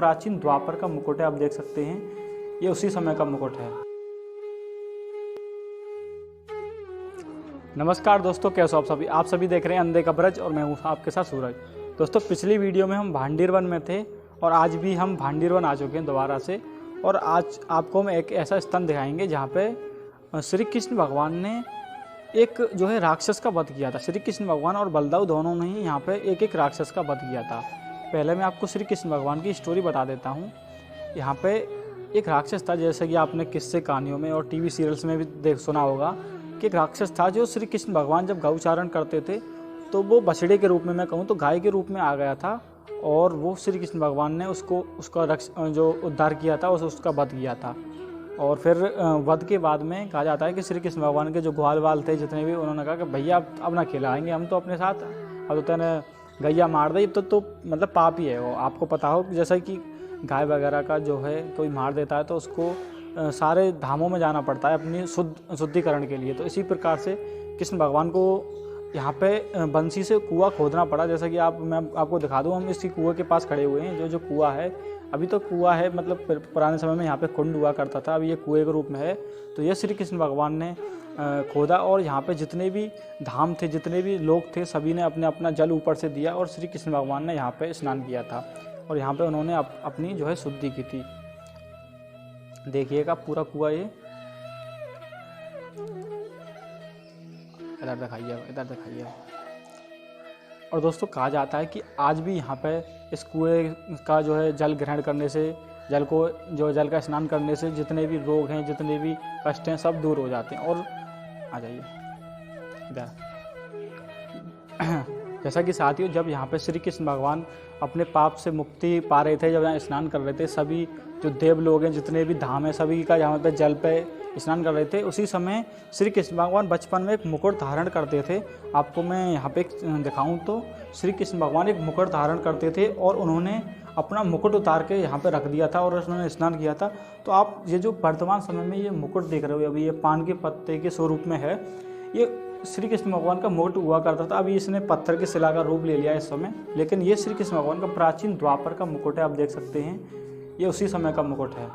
प्राचीन द्वापर का मुकुट है, आप देख सकते हैं ये उसी समय का मुकुट है। नमस्कार दोस्तों, कैसे हो आप सभी देख रहे हैं अंधे का ब्रज और मैं हूँ आपके साथ सूरज। दोस्तों, पिछली वीडियो में हम भांडीर वन में थे और आज भी हम भांडीर वन आ चुके हैं दोबारा से। और आज आपको हम एक ऐसा स्थान दिखाएंगे जहाँ पे श्री कृष्ण भगवान ने एक जो है राक्षस का वध किया था। श्री कृष्ण भगवान और बलदाऊ दोनों ने ही यहाँ पे एक एक राक्षस का वध किया था। पहले मैं आपको श्री कृष्ण भगवान की स्टोरी बता देता हूँ। यहाँ पे एक राक्षस था, जैसे कि आपने किस्से कहानियों में और टीवी सीरियल्स में भी सुना होगा कि एक राक्षस था जो श्री कृष्ण भगवान जब गौचारण करते थे तो वो बछड़े के रूप में, मैं कहूँ तो गाय के रूप में आ गया था और वो श्री कृष्ण भगवान ने उसका जो उद्धार किया था उसका वध किया था। और फिर वध के बाद में कहा जाता है कि श्री कृष्ण भगवान के जो ग्वाल वाल थे जितने भी, उन्होंने कहा कि भैया अब ना खिलाएंगे हम तो अपने साथ, अब तो तेने गैया मार दी, तो मतलब पाप ही है वो। आपको पता हो जैसा कि गाय वगैरह का जो है कोई मार देता है तो उसको सारे धामों में जाना पड़ता है अपनी शुद्धिकरण के लिए। तो इसी प्रकार से कृष्ण भगवान को यहाँ पे बंसी से कुआं खोदना पड़ा। जैसा कि मैं आपको दिखा दूँ, हम इसी कुएं के पास खड़े हुए हैं। जो कुआं है अभी तो कुआं है, मतलब पुराने समय में यहाँ पे कुंड हुआ करता था, अभी ये कुएं के रूप में है। तो ये श्री कृष्ण भगवान ने खोदा और यहाँ पे जितने भी धाम थे, जितने भी लोग थे, सभी ने अपने अपना जल ऊपर से दिया और श्री कृष्ण भगवान ने यहाँ पे स्नान किया था और यहाँ पे उन्होंने अपनी जो है शुद्धि की थी। देखिएगा पूरा कुआं, ये इधर दिखाइए। और दोस्तों, कहा जाता है कि आज भी यहाँ पे इस कुएं का जो है जल ग्रहण करने से, जल का स्नान करने से जितने भी रोग हैं, जितने भी कष्ट हैं, सब दूर हो जाते हैं। और आ जाइए इधर। जैसा कि साथियों, जब यहाँ पे श्री कृष्ण भगवान अपने पाप से मुक्ति पा रहे थे, जब यहाँ स्नान कर रहे थे, सभी जो देव लोग हैं, जितने भी धाम है, सभी का यहाँ पे जल पे स्नान कर रहे थे, उसी समय श्री कृष्ण भगवान बचपन में एक मुकुट धारण करते थे। आपको मैं यहाँ पे दिखाऊं तो श्री कृष्ण भगवान एक मुकुट धारण करते थे और उन्होंने अपना मुकुट उतार के यहाँ पे रख दिया था और उन्होंने स्नान किया था। तो आप ये जो वर्तमान समय में ये मुकुट देख रहे हो, अभी ये पान के पत्ते के स्वरूप में है, ये श्री कृष्ण भगवान का मुकुट हुआ करता था। अभी इसने पत्थर की शिला का रूप ले लिया इस समय, लेकिन ये श्री कृष्ण भगवान का प्राचीन द्वापर का मुकुट है, आप देख सकते हैं ये उसी समय का मुकुट है।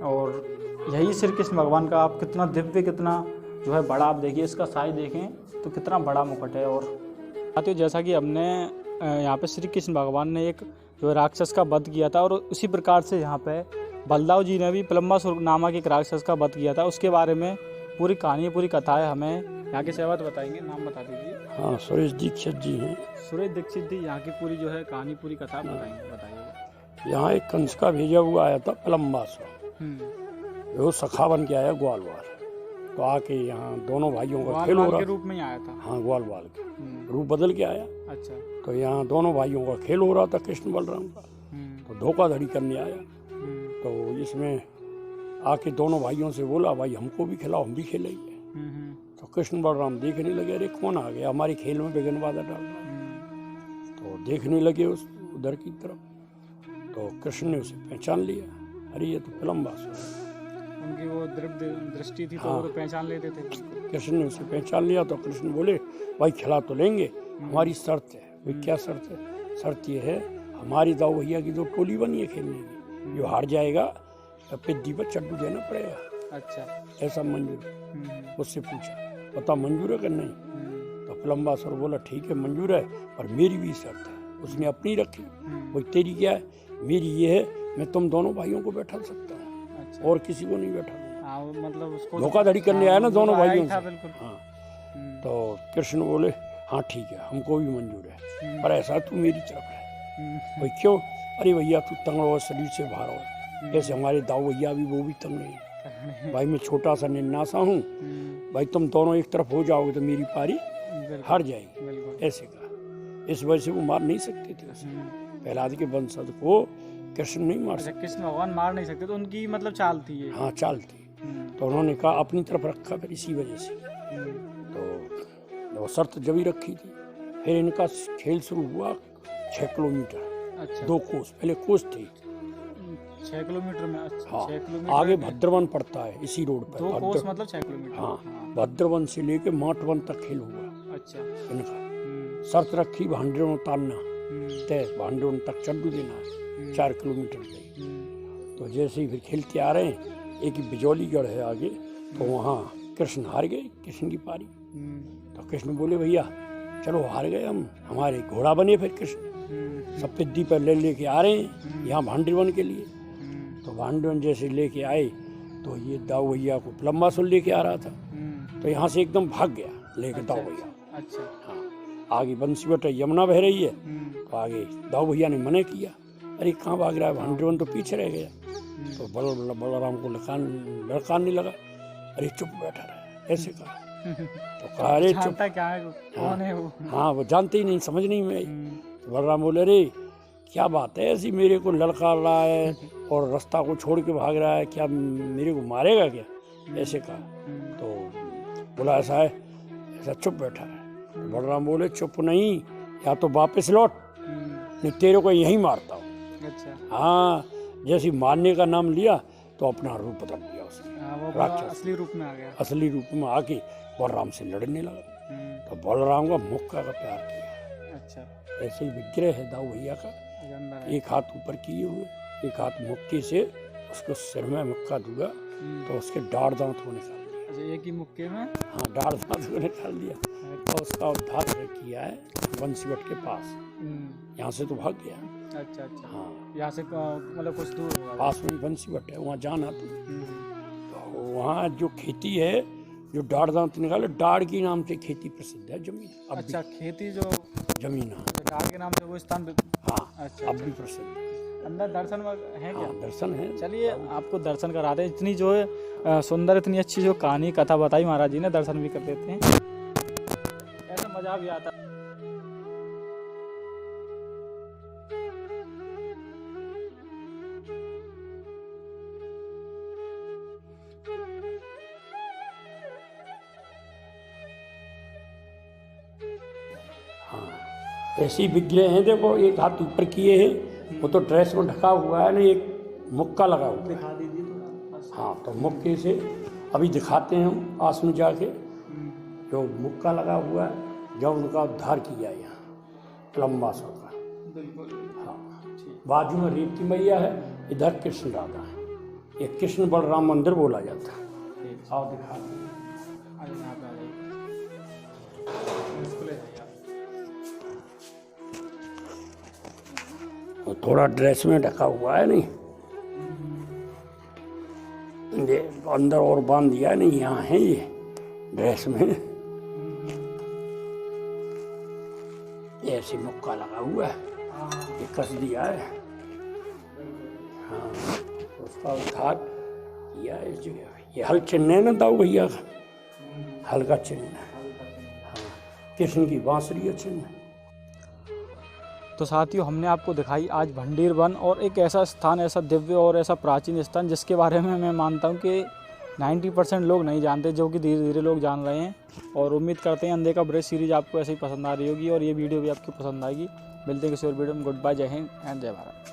और यही श्री कृष्ण भगवान का आप कितना दिव्य, कितना जो है बड़ा, आप देखिए इसका साइज देखें तो कितना बड़ा मुकुट है। और साथियों, जैसा कि हमने यहाँ पे श्री कृष्ण भगवान ने एक जो राक्षस का वध किया था और उसी प्रकार से यहाँ पे बलदाऊ जी ने भी प्लम्बासुर नामक एक राक्षस का वध किया था। उसके बारे में पूरी कहानी, पूरी कथा है, हमें यहाँ के सेवक बताएंगे। नाम बता दीजिए। हाँ, सुरेश दीक्षित जी हैं। सुरेश दीक्षित जी यहाँ की पूरी जो है कहानी, पूरी कथा बताइए। यहाँ एक कंस का भेजा हुआ आया था प्लम्बासुर, वो सखा बन के आया ग्वालवाल। तो आके यहाँ दोनों भाइयों का खेल हो रहा, रूप में आया था। हाँ, ग्वालवाल के रूप बदल के आया। अच्छा। तो यहाँ दोनों भाइयों का खेल हो रहा था, कृष्ण बलराम का। तो धोखाधड़ी करने आया। तो इसमें आके दोनों भाइयों से बोला, भाई हमको भी खिलाओ, हम भी खेलेंगे। तो कृष्ण बलराम देखने लगे, अरे कौन आ गया हमारे खेल में विघ्न बाधा डाल रहा। तो देखने लगे उधर की तरफ। तो कृष्ण ने उसे पहचान लिया, अरे ये तो प्लम्बासुर। उनकी वो दृष्टि थी तो हाँ, वो तो पहचान लेते थे। कृष्ण ने उसे पहचान लिया। तो कृष्ण बोले, भाई खिला तो लेंगे, हमारी शर्त है। भाई क्या शर्त है? शर्त ये है, हमारी दाऊ भैया की जो टोली बनी है खेलने की, जो हार जाएगा पिद्दी पर चड्डू देना पड़ेगा। अच्छा, ऐसा मंजूर? उससे पूछा, पता मंजूर है कि नहीं? तो प्लम्बासुर बोला, ठीक है मंजूर है, पर मेरी भी शर्त है। उसने अपनी रखी। भाई तेरी क्या है? मेरी ये है, मैं तुम दोनों भाइयों को बैठा सकता हूँ। अच्छा। और किसी को नहीं बैठा। मतलब उसको धोखाधड़ी करने आया ना दोनों भाइयों से। हाँ। तो कृष्ण बोले, हाँ ठीक है, हमको भी मंजूर है, पर ऐसा तू मेरी तरफ है। भाई क्यों? अरे भैया तू तंग हो, शरीर से बाहर हो, जैसे हमारे दाऊ भैया भी वो भी तंग नहीं। भाई मैं छोटा सा निन्नासा हूँ, भाई तुम दोनों एक तरफ हो जाओगे तो मेरी पारी हार जाएगी। ऐसे कहा। इस वजह से वो मार नहीं सकते थे उसे। प्रहलाद के वंशज को कृष्ण नहीं मार सकते। कृष्ण भगवान मार नहीं सकते, तो उनकी मतलब चाल थी ये। हाँ, चाल थी। तो उन्होंने कहा अपनी तरफ रखा, फिर इसी वजह से। तो शर्त जब ही रखी थी। फिर इनका खेल शुरू हुआ 6 किलोमीटर। अच्छा। 2 कोस, पहले कोस थे 6 किलोमीटर में। अच्छा। हाँ, 6 किलोमीटर आगे भद्रवन पड़ता है इसी रोड पर। 2 कोस मतलब 6 किलोमीटर। हाँ, भद्रवन से लेके माटवन तक खेल हुआ। अच्छा। इनका शर्त रखी, भांडे उतारना तय, भांडे तक चड्डू देना है। 4 किलोमीटर गई। तो जैसे ही फिर खेलते आ रहे हैं, एक बिजौलीगढ़ है आगे, तो वहाँ कृष्ण हार गए, कृष्ण की पारी। तो कृष्ण बोले भैया चलो हार गए हम, हमारे घोड़ा बने फिर कृष्ण, सब पिद्दी पर लेके आ रहे हैं यहाँ भांडीवन के लिए। तो भांडीवन जैसे लेके आए तो ये दाऊ भैया को लंबासुर लेके आ रहा था, तो यहाँ से एकदम भाग गया लेके दाऊ भैया। अच्छा। हाँ, आगे बंसीवट यमुना बह रही है, तो आगे दाऊ भैया ने मना किया, अरे कहाँ भाग रहा है, भांडीवन तो पीछे रह गया। तो बलराम को लड़काने लगा, अरे चुप बैठा रहा, ऐसे कहा। तो कहा अरे चुप, क्या है, कौन है वो? हाँ वो जानते ही नहीं, समझ नहीं में आई। तो बलराम बोले अरे क्या बात है ऐसी, मेरे को ललकार रहा है और रास्ता को छोड़ के भाग रहा है, क्या मेरे को मारेगा क्या, ऐसे कहा। तो बोला ऐसा है, ऐसा चुप बैठा है। तो बलराम बोले चुप नहीं, या तो वापस लौट, नहीं तेरे को यहीं मारता हूँ। अच्छा। हाँ, जैसे मारने का नाम लिया तो अपना रूप बदल दिया उसने, वो राक्षस असली रूप में आ गया। असली रूप में आके बलराम से लड़ने लगा। तो बलराम का मुक्का का प्यार किया। अच्छा। ऐसे ही विग्रह है दाऊ भैया का, एक हाथ ऊपर किए हुए, एक हाथ मुक्के से उसको सिर में मुक्का दूंगा तो उसके डाढ़ दांत को निकाल दिया। अच्छा, एक ही मुक्के में? हाँ, डाढ़ दांत को निकाल दिया और उसका उद्धार किया है बंसीवट के पास। यहाँ से तो भाग गया। अच्छा अच्छा। हाँ, यहाँ से मतलब कुछ दूर होगा? पास में बंसीवट है, वहाँ जाना तो वहाँ जो खेती है, जो डाढ़ दांत निकाले, डाढ़ की नाम से खेती प्रसिद्ध है जमीन। अब अच्छा, खेती जो जमीन, डाढ़ के नाम से वो स्थान हाँ अच्छा, अब भी प्रसिद्ध है। अंदर दर्शन है क्या? हाँ, दर्शन है। चलिए आपको दर्शन करा दे। इतनी जो है सुंदर, इतनी अच्छी जो कहानी कथा बताई महाराज जी ने, दर्शन भी कर देते हैं, ऐसा मजा भी आता है। हाँ, ऐसे ही विग्रह हैं, देखो एक हाथ ऊपर किए हैं, वो तो ड्रेस में ढका हुआ है ना, एक मुक्का लगा हुआ है। दिखा दीजिए थोड़ा। हाँ, तो मुक्के से अभी दिखाते हैं हम पास में जाके, जो मुक्का लगा हुआ है, जब उनका उद्धार किया यहाँ लंबासुर का। बिल्कुल। हाँ, बाजू में रेवती मैया है, इधर कृष्ण राधा है, ये कृष्ण बलराम मंदिर बोला जाता है। आओ दिखा दें। थोड़ा ड्रेस में ढका हुआ है, नहीं ये अंदर और बांध दिया है, नहीं यहाँ है ये ड्रेस में, ये ऐसी मुक्का लगा हुआ है, ये कस दिया है। हाँ, उसका उद्धार किया है इस जगह। ये हल चिन्ह है ना दाऊ भैया का, हल का चिन्ह है। हाँ, कृष्ण की बांसुरी का चिन्ह है। तो साथियों, हमने आपको दिखाई आज भंडीर वन, और एक ऐसा स्थान, ऐसा दिव्य और ऐसा प्राचीन स्थान जिसके बारे में मैं मानता हूं कि 90% लोग नहीं जानते, जो कि धीरे धीरे लोग जान रहे हैं। और उम्मीद करते हैं अंधे का ब्रज सीरीज आपको ऐसे ही पसंद आ रही होगी और ये वीडियो भी आपको पसंद आएगी। मिलते हैं किसी और वीडियो में। गुड बाय, जय हिंद एंड जय भारत।